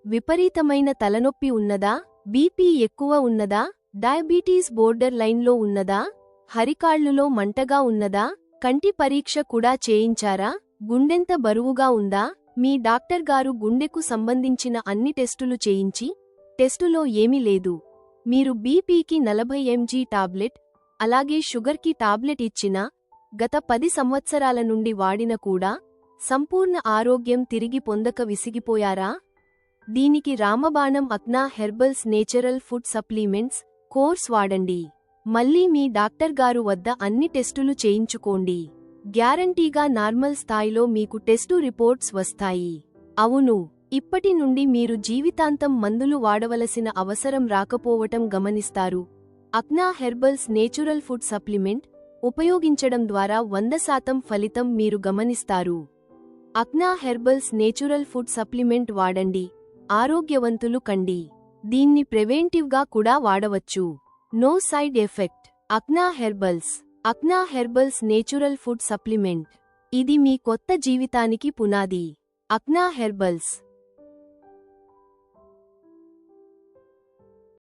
విపరీతమైన తలనొప్పి ఉన్నదా? బీపీ ఎక్కువ ఉన్నదా? డయాబెటీస్ బోర్డర్ లైన్లో ఉన్నదా? హరికాళ్లులో మంటగా ఉన్నదా? కంటి పరీక్ష కూడా చేయించారా? గుండెంత బరువుగా ఉందా? మీ డాక్టర్ గారు గుండెకు సంబంధించిన అన్ని టెస్టులు చేయించి, టెస్టులో ఏమీ లేదు, మీరు బీపీకి 40 mg టాబ్లెట్, అలాగే షుగర్కి టాబ్లెట్ ఇచ్చినా, గత 10 సంవత్సరాల నుండి వాడిన కూడా సంపూర్ణ ఆరోగ్యం తిరిగి పొందక విసిగిపోయారా? దీనికి రామబాణం Akna herbals natural food supplements course వాడండి. మళ్ళీ మీ డాక్టర్ గారు వద్ద అన్ని టెస్టులు చేయించుకోండి. గ్యారంటీగా నార్మల్ స్థాయిలో మీకు టెస్టు రిపోర్ట్స్ వస్తాయి. అవును, ఇప్పటి నుండి మీరు జీవితాంతం మందులు వాడవలసిన అవసరం రాకపోవటం గమనిస్తారు. Akna herbals natural food supplement ఉపయోగించడం ద్వారా 100% ఫలితం మీరు గమనిస్తారు. Akna herbals natural food supplement వాడండి, ఆరోగ్యవంతులు కండి. దీన్ని ప్రివెంటివ్గా కూడా వాడవచ్చు. No side effect. Akna herbals natural food supplement. ఇది మీ కొత్త జీవితానికి పునాది. అక్నా హెర్బల్స్.